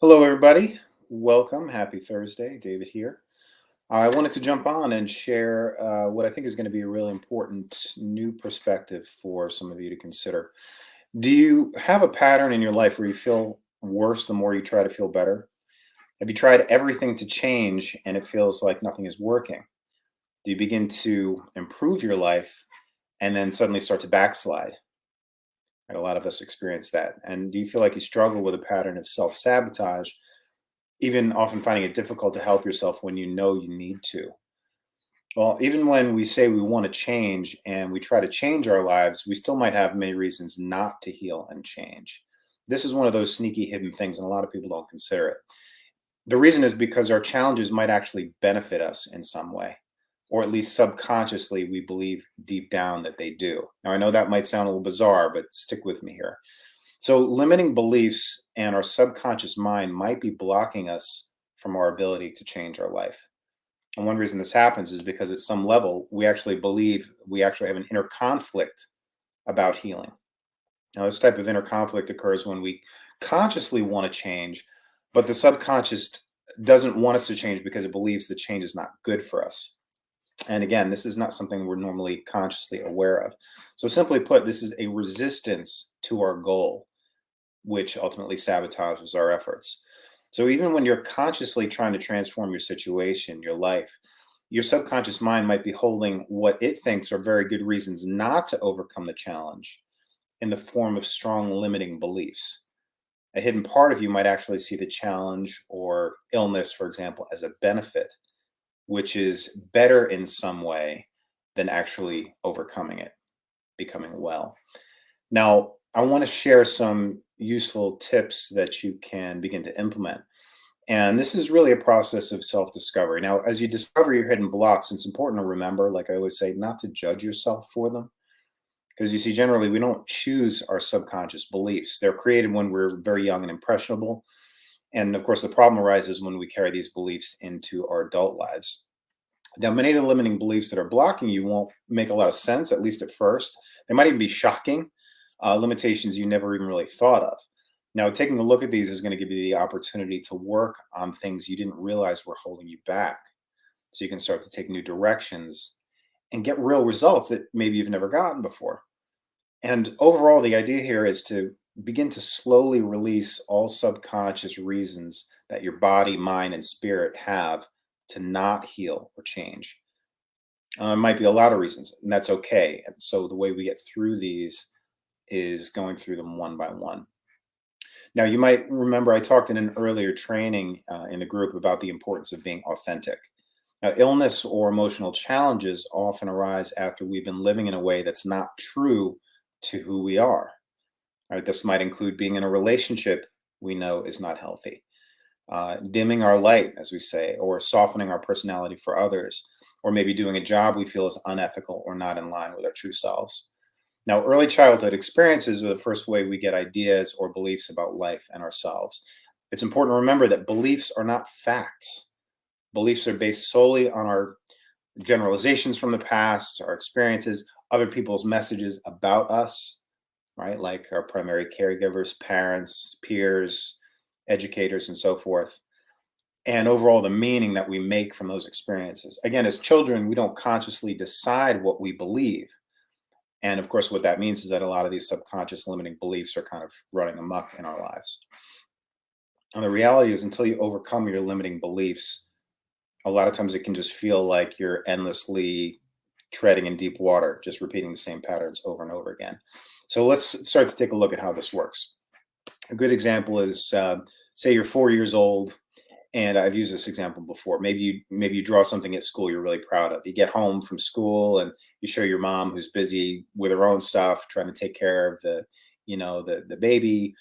Hello, everybody. Welcome. Happy Thursday. David here. I wanted to jump on and share what I think is going to be a really important new perspective for some of you to consider. Do you have a pattern in your life where you feel worse the more you try to feel better? Have you tried everything to change and it feels like nothing is working? Do you begin to improve your life and then suddenly start to backslide? Right, a lot of us experience that. And do you feel like you struggle with a pattern of self sabotage, even often finding it difficult to help yourself when you know you need to? Well, even when we say we want to change and we try to change our lives, we still might have many reasons not to heal and change. This is one of those sneaky hidden things, and a lot of people don't consider it. The reason is because our challenges might actually benefit us in some way, or at least subconsciously, we believe deep down that they do. Now, I know that might sound a little bizarre, but stick with me here. So, limiting beliefs and our subconscious mind might be blocking us from our ability to change our life. And one reason this happens is because at some level, we actually believe we actually have an inner conflict about healing. Now, this type of inner conflict occurs when we consciously want to change, but the subconscious doesn't want us to change because it believes the change is not good for us. And again, this is not something we're normally consciously aware of. So, simply put, this is a resistance to our goal, which ultimately sabotages our efforts. So even when you're consciously trying to transform your situation, your life, your subconscious mind might be holding what it thinks are very good reasons not to overcome the challenge in the form of strong limiting beliefs. A hidden part of you might actually see the challenge or illness, for example, as a benefit, which is better in some way than actually overcoming it, becoming well. Now, I want to share some useful tips that you can begin to implement. And this is really a process of self discovery. Now, as you discover your hidden blocks, it's important to remember, like I always say, not to judge yourself for them. Because you see, generally, we don't choose our subconscious beliefs. They're created when we're very young and impressionable. And of course, the problem arises when we carry these beliefs into our adult lives. Now, many of the limiting beliefs that are blocking you won't make a lot of sense, at least at first. They might even be shocking, limitations you never even really thought of. Now, taking a look at these is going to give you the opportunity to work on things you didn't realize were holding you back. So you can start to take new directions and get real results that maybe you've never gotten before. And overall, the idea here is to begin to slowly release all subconscious reasons that your body, mind, and spirit have to not heal or change. It might be a lot of reasons, and that's okay. And so the way we get through these is going through them one by one. Now, you might remember I talked in an earlier training in the group about the importance of being authentic. Now, illness or emotional challenges often arise after we've been living in a way that's not true to who we are. Right? This might include being in a relationship we know is not healthy, dimming our light, as we say, or softening our personality for others, or maybe doing a job we feel is unethical or not in line with our true selves. Now, early childhood experiences are the first way we get ideas or beliefs about life and ourselves. It's important to remember that beliefs are not facts. Beliefs are based solely on our generalizations from the past, our experiences, other people's messages about us, right? Like our primary caregivers, parents, peers, educators, and so forth. And overall, the meaning that we make from those experiences. Again, as children, we don't consciously decide what we believe. And of course, what that means is that a lot of these subconscious limiting beliefs are kind of running amok in our lives. And the reality is, until you overcome your limiting beliefs, a lot of times it can just feel like you're endlessly treading in deep water, just repeating the same patterns over and over again. So let's start to take a look at how this works. A good example is, say you're 4 years old, and I've used this example before. Maybe you draw something at school you're really proud of. You get home from school and you show your mom, who's busy with her own stuff, trying to take care of the baby.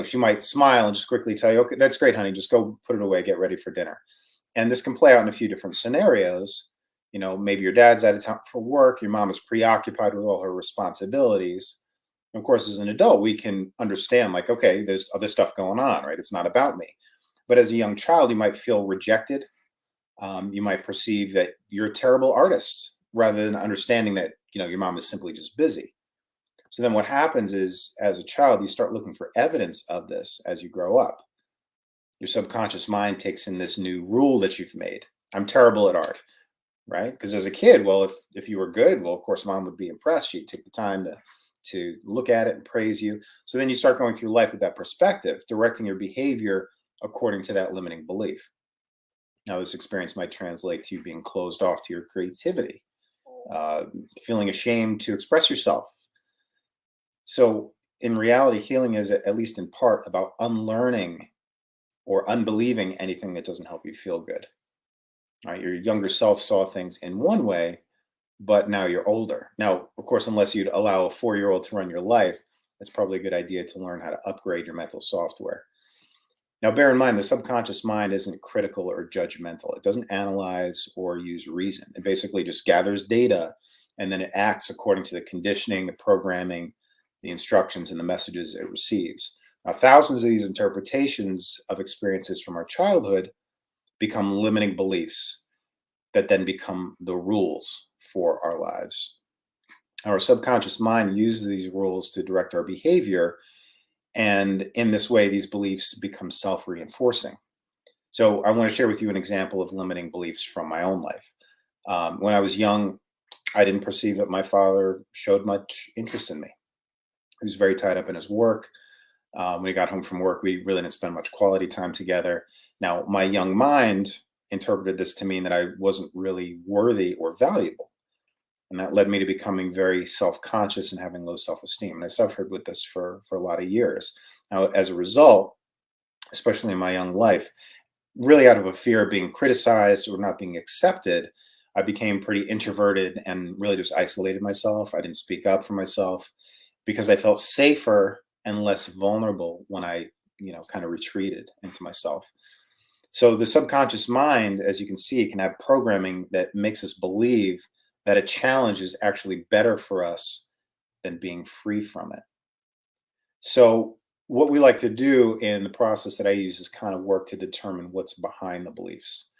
She might smile and just quickly tell you, "Okay, that's great, honey. Just go put it away. Get ready for dinner." And this can play out in a few different scenarios. Maybe your dad's out of town for work. Your mom is preoccupied with all her responsibilities. Of course, as an adult, we can understand, like, okay, there's other stuff going on, right? It's not about me. But as a young child, you might feel rejected. You might perceive that you're a terrible artist rather than understanding that, your mom is simply just busy. So then what happens is, as a child, you start looking for evidence of this as you grow up. Your subconscious mind takes in this new rule that you've made. I'm terrible at art, right? Because as a kid, well, if you were good, well, of course, mom would be impressed. She'd take the time to look at it and praise you. So then you start going through life with that perspective, directing your behavior according to that limiting belief. Now, this experience might translate to you being closed off to your creativity, uh, feeling ashamed to express yourself. So, in reality, healing is at least in part about unlearning or unbelieving anything that doesn't help you feel good. Right? Your younger self saw things in one way, but now you're older. Now, of course, unless you'd allow a 4-year-old to run your life, it's probably a good idea to learn how to upgrade your mental software. Now, bear in mind, the subconscious mind isn't critical or judgmental. It doesn't analyze or use reason. It basically just gathers data and then it acts according to the conditioning, the programming, the instructions, and the messages it receives. Now, thousands of these interpretations of experiences from our childhood become limiting beliefs that then become the rules for our lives. Our subconscious mind uses these rules to direct our behavior. And in this way, these beliefs become self reinforcing. So, I want to share with you an example of limiting beliefs from my own life. When I was young, I didn't perceive that my father showed much interest in me. He was very tied up in his work. When he got home from work, we really didn't spend much quality time together. Now, my young mind interpreted this to mean that I wasn't really worthy or valuable. And that led me to becoming very self-conscious and having low self-esteem. And I suffered with this for a lot of years. Now, as a result, especially in my young life, really out of a fear of being criticized or not being accepted, I became pretty introverted and really just isolated myself. I didn't speak up for myself because I felt safer and less vulnerable when I, kind of retreated into myself. So the subconscious mind, as you can see, can have programming that makes us believe that a challenge is actually better for us than being free from it. So what we like to do in the process that I use is kind of work to determine what's behind the beliefs.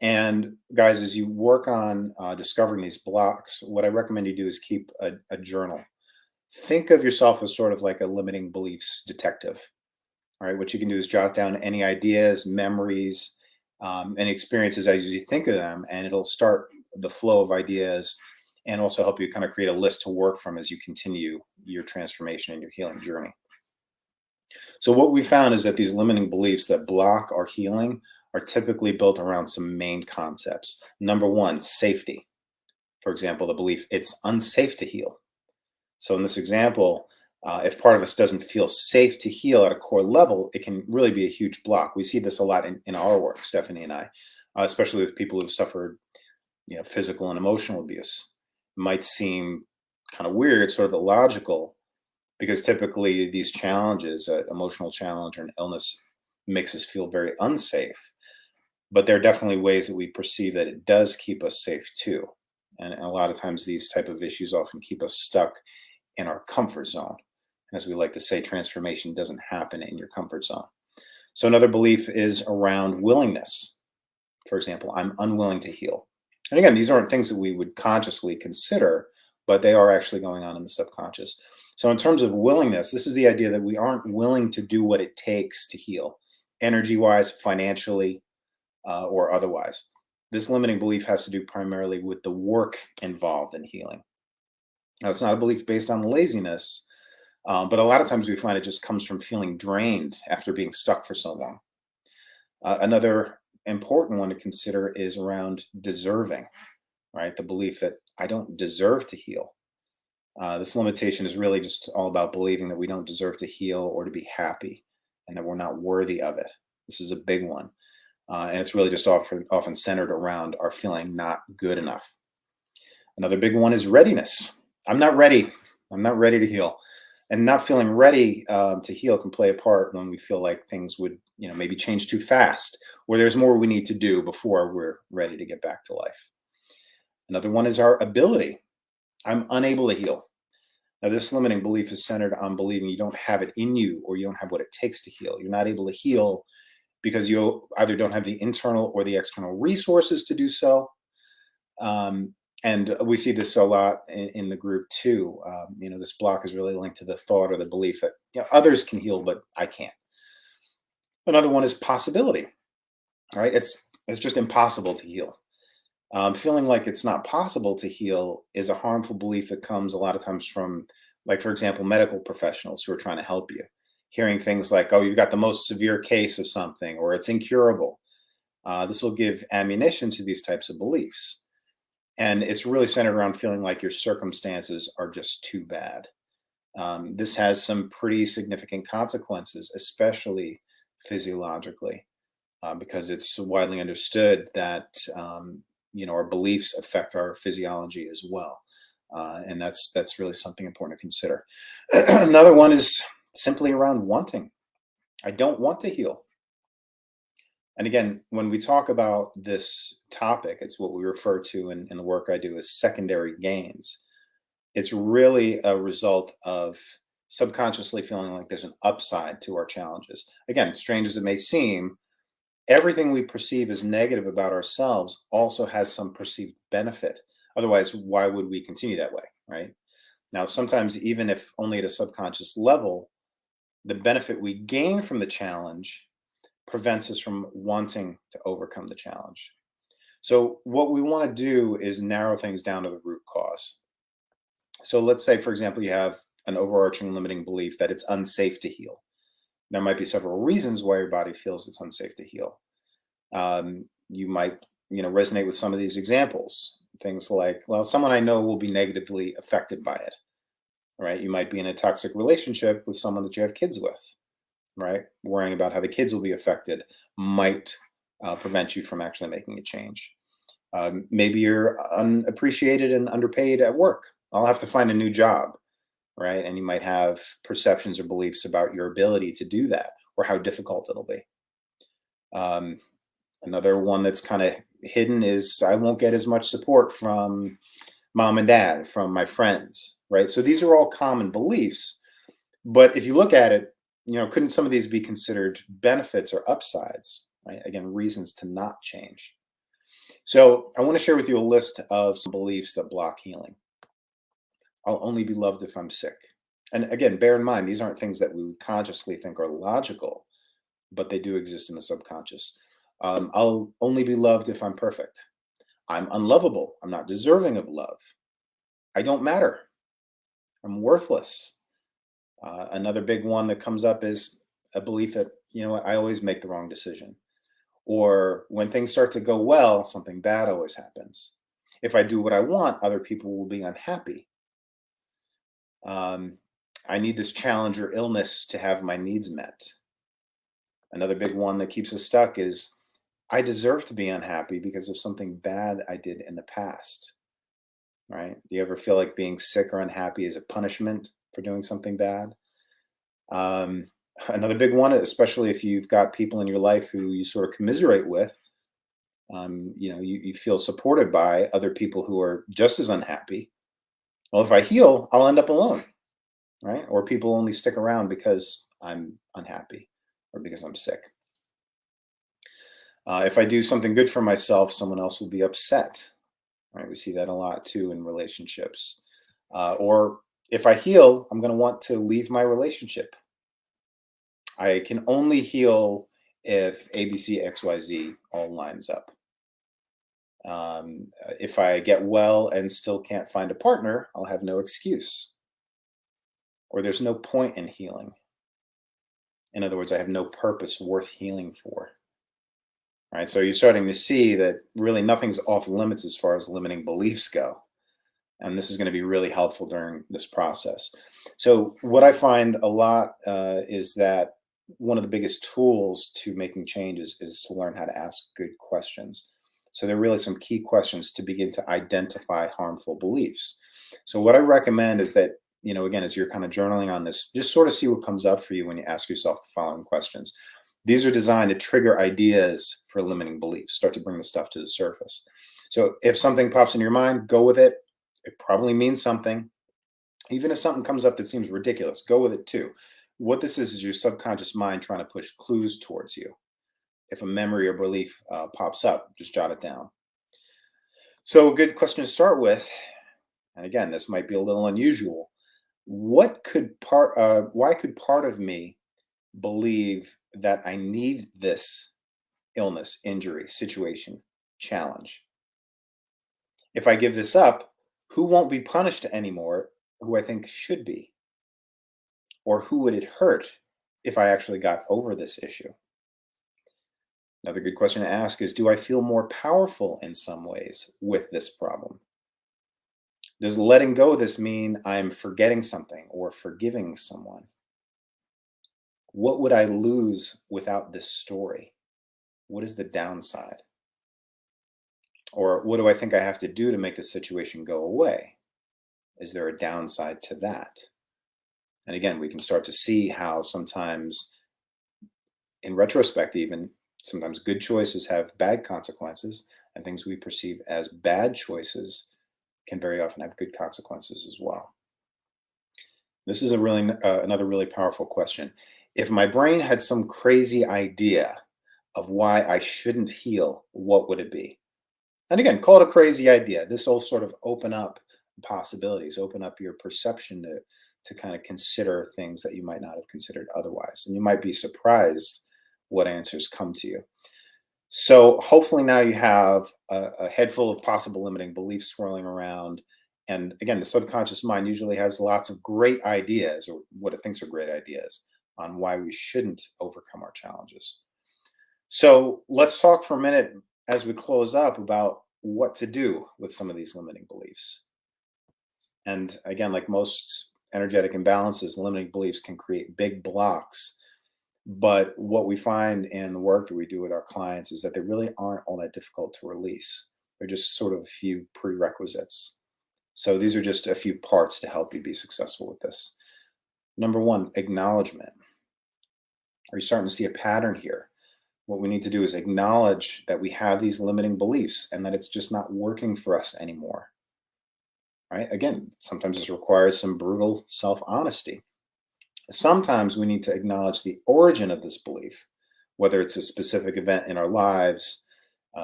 And guys, as you work on discovering these blocks, what I recommend you do is keep a journal. Think of yourself as sort of like a limiting beliefs detective. All right, what you can do is jot down any ideas, memories, any experiences as you think of them, and it'll start the flow of ideas and also help you kind of create a list to work from as you continue your transformation and your healing journey. So, what we found is that these limiting beliefs that block our healing are typically built around some main concepts. Number one, safety. For example, the belief it's unsafe to heal. So, in this example, if part of us doesn't feel safe to heal at a core level, it can really be a huge block. We see this a lot in our work, Stephanie and I, especially with people who've suffered, physical and emotional abuse. It might seem kind of weird, sort of illogical, because typically these challenges, emotional challenge or an illness, makes us feel very unsafe. But there are definitely ways that we perceive that it does keep us safe too. And a lot of times these type of issues often keep us stuck in our comfort zone. And as we like to say, transformation doesn't happen in your comfort zone. So another belief is around willingness. For example, I'm unwilling to heal. And again, these aren't things that we would consciously consider, but they are actually going on in the subconscious. So in terms of willingness, this is the idea that we aren't willing to do what it takes to heal, energy wise, financially, or otherwise. This limiting belief has to do primarily with the work involved in healing. Now, it's not a belief based on laziness, but a lot of times we find it just comes from feeling drained after being stuck for so long. Another important one to consider is around deserving, right? The belief that I don't deserve to heal. This limitation is really just all about believing that we don't deserve to heal or to be happy and that we're not worthy of it. This is a big one. And it's really just often centered around our feeling not good enough. Another big one is readiness. I'm not ready. I'm not ready to heal. And not feeling ready to heal can play a part when we feel like things would, maybe change too fast, or there's more we need to do before we're ready to get back to life. Another one is our ability. I'm unable to heal. Now, this limiting belief is centered on believing you don't have it in you or you don't have what it takes to heal. You're not able to heal because you either don't have the internal or the external resources to do so. And we see this a lot in the group too. This block is really linked to the thought or the belief that others can heal, but I can't. Another one is possibility, right? It's just impossible to heal. Feeling like it's not possible to heal is a harmful belief that comes a lot of times from, like, for example, medical professionals who are trying to help you. Hearing things like, oh, you've got the most severe case of something, or it's incurable. This will give ammunition to these types of beliefs. And it's really centered around feeling like your circumstances are just too bad. This has some pretty significant consequences, especially physiologically, because it's widely understood that our beliefs affect our physiology as well, and that's really something important to consider. Another one is simply around wanting. I don't want to heal. And again, when we talk about this topic, it's what we refer to in the work I do as secondary gains. It's really a result of subconsciously feeling like there's an upside to our challenges. Again, strange as it may seem, everything we perceive as negative about ourselves also has some perceived benefit. Otherwise, why would we continue that way, right? Now, sometimes, even if only at a subconscious level, the benefit we gain from the challenge prevents us from wanting to overcome the challenge. So, what we want to do is narrow things down to the root cause. So, let's say, for example, you have an overarching limiting belief that it's unsafe to heal. There might be several reasons why your body feels it's unsafe to heal. You might, resonate with some of these examples. Things like, well, someone I know will be negatively affected by it, right? You might be in a toxic relationship with someone that you have kids with, right? Worrying about how the kids will be affected might prevent you from actually making a change. Maybe you're unappreciated and underpaid at work. I'll have to find a new job, right? And you might have perceptions or beliefs about your ability to do that or how difficult it'll be. Um, Another one that's kind of hidden is I won't get as much support from mom and dad, from my friends, right? So these are all common beliefs. But if you look at it, couldn't some of these be considered benefits or upsides, right? Again, reasons to not change. So I want to share with you a list of some beliefs that block healing. I'll only be loved if I'm sick. And again, bear in mind, these aren't things that we would consciously think are logical, but they do exist in the subconscious. I'll only be loved if I'm perfect. I'm unlovable. I'm not deserving of love. I don't matter. I'm worthless. Another big one that comes up is a belief that, what, I always make the wrong decision. Or when things start to go well, something bad always happens. If I do what I want, other people will be unhappy. Um, I need this challenge or illness to have my needs met. Another big one that keeps us stuck is I deserve to be unhappy because of something bad I did in the past, right? Do you ever feel like being sick or unhappy is a punishment for doing something bad? Um, Another big one, especially if you've got people in your life who you sort of commiserate with, you feel supported by other people who are just as unhappy. Well, if I heal, I'll end up alone, right? Or people only stick around because I'm unhappy or because I'm sick. If I do something good for myself, someone else will be upset. Right? We see that a lot too in relationships. Or if I heal, I'm going to want to leave my relationship. I can only heal if A, B, C, X, Y, Z all lines up. If I get well and still can't find a partner, I'll have no excuse. Or there's no point in healing. In other words, I have no purpose worth healing for. Right? So you're starting to see that really nothing's off limits as far as limiting beliefs go. And this is going to be really helpful during this process. So what I find a lot is that one of the biggest tools to making changes is to learn how to ask good questions. So there are really some key questions to begin to identify harmful beliefs. So what I recommend is that, again, as you're kind of journaling on this, just sort of see what comes up for you when you ask yourself the following questions. These are designed to trigger ideas for limiting beliefs, start to bring the stuff to the surface. So if something pops in your mind, go with it. It probably means something. Even if something comes up that seems ridiculous, go with it too. What this is your subconscious mind trying to push clues towards you. If a memory or belief pops up, just jot it down. So, a good question to start with, and again, this might be a little unusual. Why could part of me believe that I need this illness, injury, situation, challenge. If I give this up, who won't be punished anymore who I think should be? Or who would it hurt if I actually got over this issue? Another good question to ask is, do I feel more powerful in some ways with this problem? Does letting go of this mean I'm forgetting something or forgiving someone? What would I lose without this story? What is the downside? Or what do I think I have to do to make the situation go away? Is there a downside to that? And again, we can start to see how sometimes, in retrospect, even sometimes good choices have bad consequences, and things we perceive as bad choices can very often have good consequences as well. This is another really powerful question. If my brain had some crazy idea of why I shouldn't heal, what would it be? And again, call it a crazy idea. This will sort of open up possibilities, open up your perception to kind of consider things that you might not have considered otherwise. And you might be surprised what answers come to you. So hopefully now you have a head full of possible limiting beliefs swirling around. And again, the subconscious mind usually has lots of great ideas, or what it thinks are great ideas, on why we shouldn't overcome our challenges. So let's talk for a minute as we close up about what to do with some of these limiting beliefs. And again, like most energetic imbalances, limiting beliefs can create big blocks. But what we find in the work that we do with our clients is that they really aren't all that difficult to release. They're just sort of a few prerequisites. So these are just a few parts to help you be successful with this. Number one, acknowledgement. Are you starting to see a pattern here? What we need to do is acknowledge that we have these limiting beliefs and that it's just not working for us anymore. Right? Again, sometimes this requires some brutal self-honesty. Sometimes we need to acknowledge the origin of this belief, whether it's a specific event in our lives,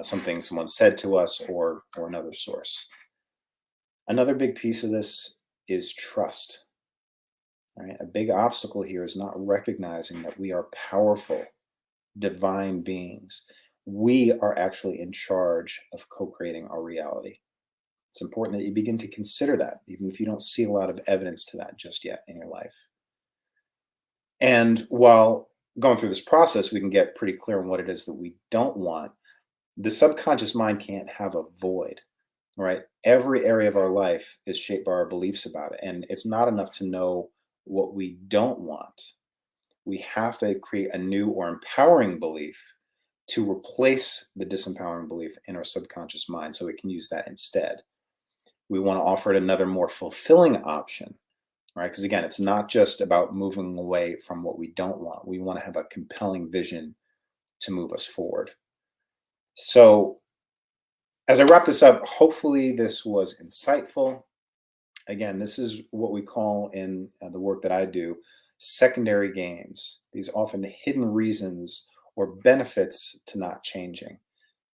something someone said to us, or another source. Another big piece of this is trust. Right? A big obstacle here is not recognizing that we are powerful, divine beings. We are actually in charge of co-creating our reality. It's important that you begin to consider that, even if you don't see a lot of evidence to that just yet in your life. And while going through this process, we can get pretty clear on what it is that we don't want. The subconscious mind can't have a void, right? Every area of our life is shaped by our beliefs about it. And it's not enough to know what we don't want. We have to create a new or empowering belief to replace the disempowering belief in our subconscious mind so we can use that instead. We want to offer it another more fulfilling option, right? Because again, it's not just about moving away from what we don't want. We want to have a compelling vision to move us forward. So, as I wrap this up, hopefully this was insightful. Again, this is what we call in the work that I do secondary gains, these often hidden reasons or benefits to not changing.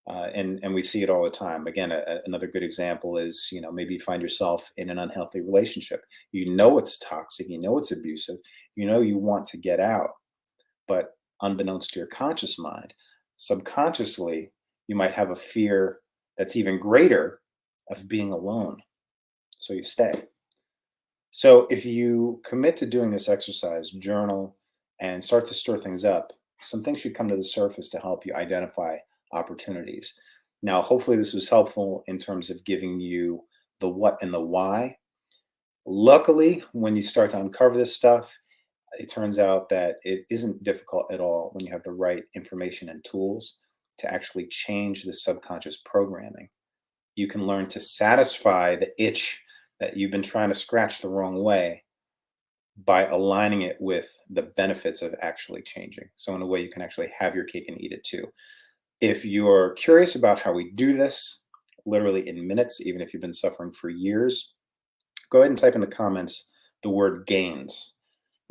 And we see it all the time. Again, another good example is, maybe you find yourself in an unhealthy relationship. You know it's toxic, you know it's abusive, you know you want to get out, but unbeknownst to your conscious mind, subconsciously, you might have a fear that's even greater of being alone. So you stay. So if you commit to doing this exercise, journal, and start to stir things up, some things should come to the surface to help you identify opportunities. Now, hopefully, this was helpful in terms of giving you the what and the why. Luckily, when you start to uncover this stuff, it turns out that it isn't difficult at all when you have the right information and tools to actually change the subconscious programming. You can learn to satisfy the itch that you've been trying to scratch the wrong way by aligning it with the benefits of actually changing. So, in a way, you can actually have your cake and eat it too. If you're curious about how we do this, literally in minutes, even if you've been suffering for years, go ahead and type in the comments the word gains.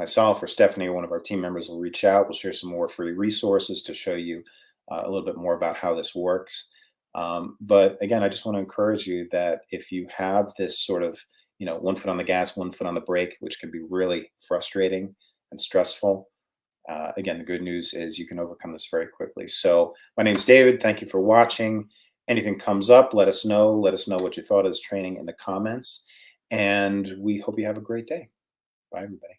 Myself or Stephanie or one of our team members will reach out. We'll share some more free resources to show you a little bit more about how this works. But again, I just want to encourage you that if you have this sort of, one foot on the gas, one foot on the brake, which can be really frustrating and stressful, Again, the good news is you can overcome this very quickly. So, my name's David. Thank you for watching. Anything comes up, let us know. Let us know what you thought of this training in the comments. And we hope you have a great day. Bye, everybody.